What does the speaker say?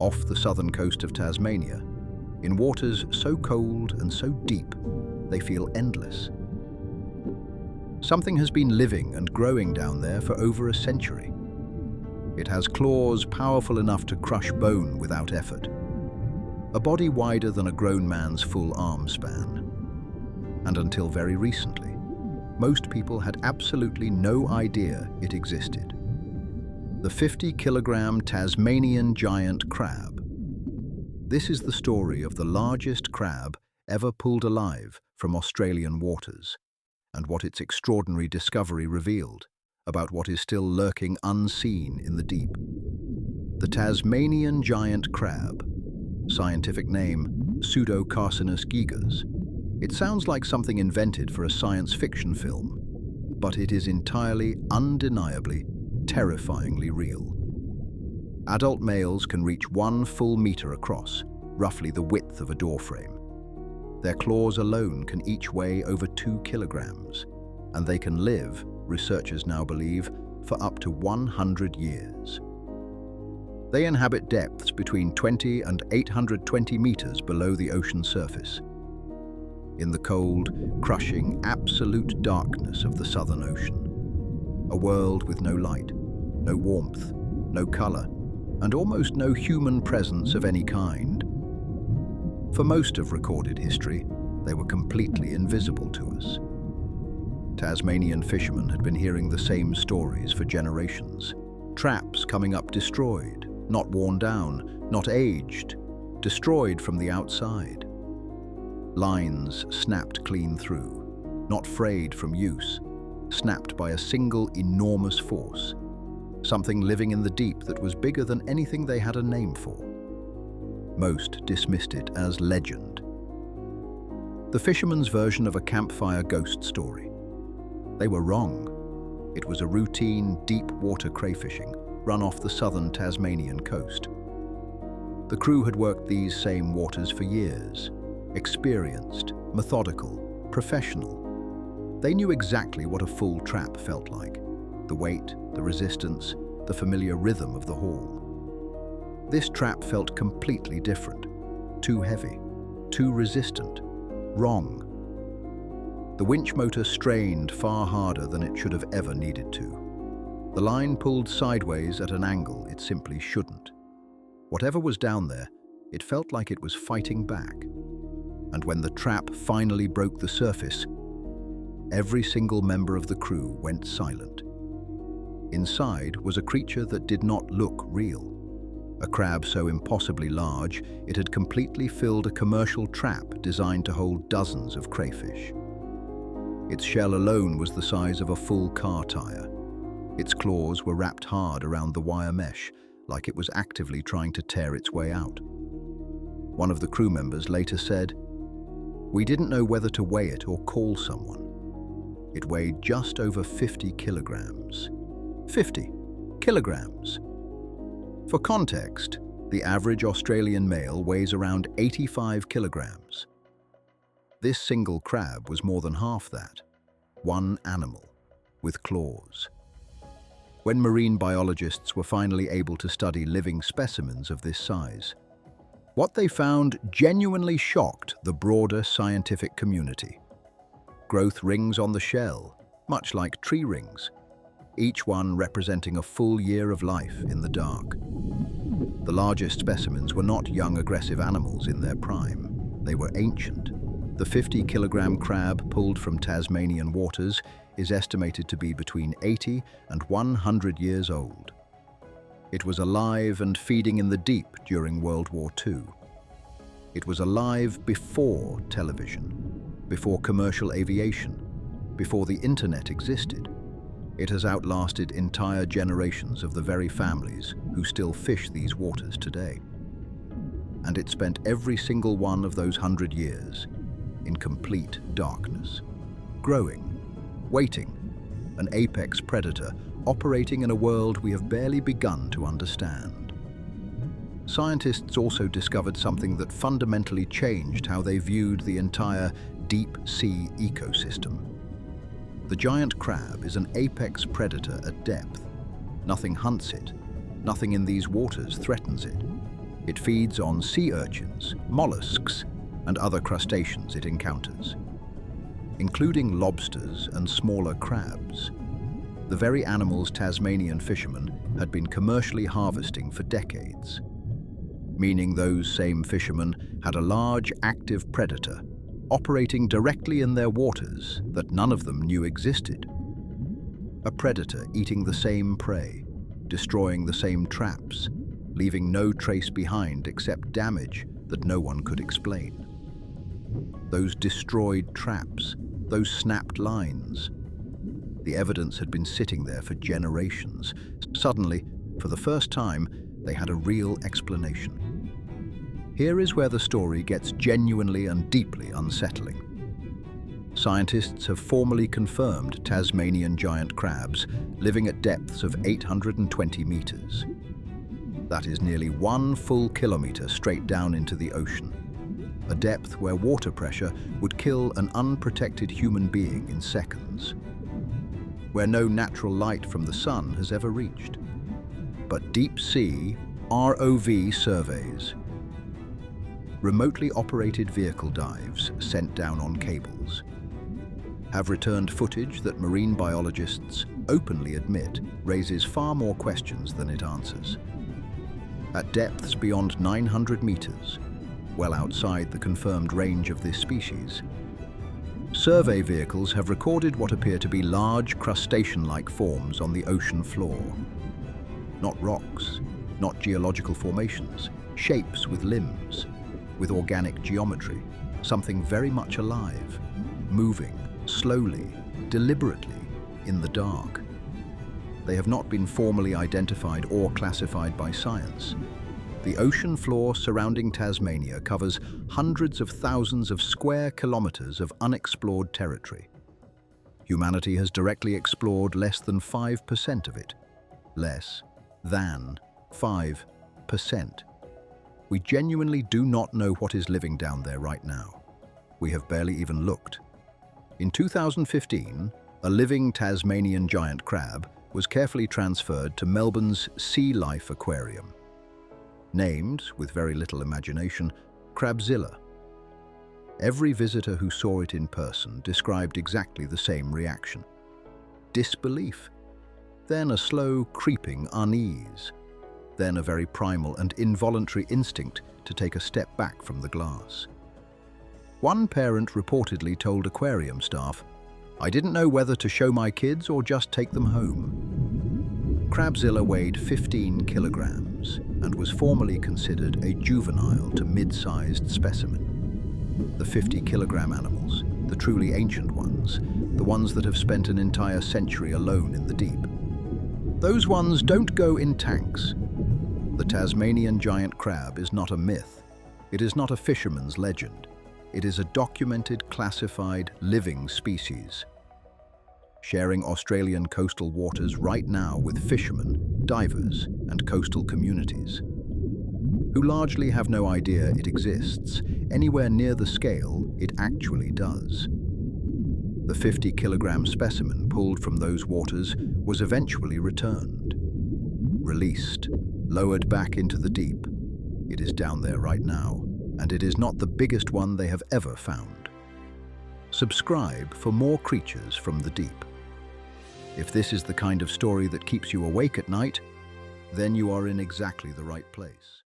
off the southern coast of Tasmania, in waters so cold and so deep they feel endless. Something has been living and growing down there for over a century. It has claws powerful enough to crush bone without effort, a body wider than a grown man's full arm span. And until very recently, most people had absolutely no idea it existed. The 50-kilogram Tasmanian giant crab. This is the story of the largest crab ever pulled alive from Australian waters, and what its extraordinary discovery revealed about what is still lurking unseen in the deep. The Tasmanian giant crab, scientific name Pseudocarcinus gigas. It sounds like something invented for a science fiction film, but it is entirely, undeniably, terrifyingly real. Adult males can reach 1 full meter across, roughly the width of a doorframe. Their claws alone can each weigh over 2 kilograms, and they can live, researchers now believe, for up to 100 years. They inhabit depths between 20 and 820 meters below the ocean surface, in the cold, crushing, absolute darkness of the Southern Ocean. A world with no light, no warmth, no color, and almost no human presence of any kind. For most of recorded history, they were completely invisible to us. Tasmanian fishermen had been hearing the same stories for generations. Traps coming up destroyed, not worn down, not aged, destroyed from the outside. Lines snapped clean through, not frayed from use, snapped by a single enormous force, something living in the deep that was bigger than anything they had a name for. Most dismissed it as legend. The fisherman's version of a campfire ghost story. They were wrong. It was a routine, deep water crayfishing run off the southern Tasmanian coast. The crew had worked these same waters for years, experienced, methodical, professional. They knew exactly what a full trap felt like. The weight, the resistance, the familiar rhythm of the haul. This trap felt completely different. Too heavy, too resistant, wrong. The winch motor strained far harder than it should have ever needed to. The line pulled sideways at an angle it simply shouldn't. Whatever was down there, it felt like it was fighting back. And when the trap finally broke the surface, every single member of the crew went silent. Inside was a creature that did not look real. A crab so impossibly large, it had completely filled a commercial trap designed to hold dozens of crayfish. Its shell alone was the size of a full car tire. Its claws were wrapped hard around the wire mesh, like it was actively trying to tear its way out. One of the crew members later said, "We didn't know whether to weigh it or call someone. It weighed just over 50 kilograms. 50 kilograms. For context, the average Australian male weighs around 85 kilograms. This single crab was more than half that. One animal, with claws. When marine biologists were finally able to study living specimens of this size, what they found genuinely shocked the broader scientific community. Growth rings on the shell, much like tree rings, each one representing a full year of life in the dark. The largest specimens were not young aggressive animals in their prime. They were ancient. The 50-kilogram crab pulled from Tasmanian waters is estimated to be between 80 and 100 years old. It was alive and feeding in the deep during World War II. It was alive before television, before commercial aviation, before the internet existed. It has outlasted entire generations of the very families who still fish these waters today. And it spent every single one of those 100 years in complete darkness, growing, waiting, an apex predator operating in a world we have barely begun to understand. Scientists also discovered something that fundamentally changed how they viewed the entire deep sea ecosystem. The giant crab is an apex predator at depth. Nothing hunts it. Nothing in these waters threatens it. It feeds on sea urchins, mollusks, and other crustaceans it encounters, including lobsters and smaller crabs. The very animals Tasmanian fishermen had been commercially harvesting for decades, meaning those same fishermen had a large active predator operating directly in their waters that none of them knew existed. A predator eating the same prey, destroying the same traps, leaving no trace behind except damage that no one could explain. Those destroyed traps, those snapped lines. The evidence had been sitting there for generations. Suddenly, for the first time, they had a real explanation. Here is where the story gets genuinely and deeply unsettling. Scientists have formally confirmed Tasmanian giant crabs living at depths of 820 meters. That is nearly 1 full kilometer straight down into the ocean, a depth where water pressure would kill an unprotected human being in seconds, where no natural light from the sun has ever reached. But deep-sea ROV surveys, remotely operated vehicle dives sent down on cables, have returned footage that marine biologists openly admit raises far more questions than it answers. At depths beyond 900 meters, well outside the confirmed range of this species, survey vehicles have recorded what appear to be large crustacean-like forms on the ocean floor. Not rocks, not geological formations, shapes with limbs, with organic geometry, something very much alive, moving slowly, deliberately, in the dark. They have not been formally identified or classified by science. The ocean floor surrounding Tasmania covers hundreds of thousands of square kilometers of unexplored territory. Humanity has directly explored less than 5% of it. Less than 5%. We genuinely do not know what is living down there right now. We have barely even looked. In 2015, a living Tasmanian giant crab was carefully transferred to Melbourne's Sea Life Aquarium. Named, with very little imagination, Crabzilla. Every visitor who saw it in person described exactly the same reaction. Disbelief, then a slow, creeping unease, then a very primal and involuntary instinct to take a step back from the glass. One parent reportedly told aquarium staff, "I didn't know whether to show my kids or just take them home." Crabzilla weighed 15 kilograms and was formerly considered a juvenile to mid-sized specimen. The 50-kilogram animals, the truly ancient ones, the ones that have spent an entire century alone in the deep. Those ones don't go in tanks. The Tasmanian giant crab is not a myth. It is not a fisherman's legend. It is a documented, classified, living species, sharing Australian coastal waters right now with fishermen, divers, and coastal communities, who largely have no idea it exists anywhere near the scale it actually does. The 50-kilogram specimen pulled from those waters was eventually returned, released, lowered back into the deep. It is down there right now, and it is not the biggest one they have ever found. Subscribe for more creatures from the deep. If this is the kind of story that keeps you awake at night, then you are in exactly the right place.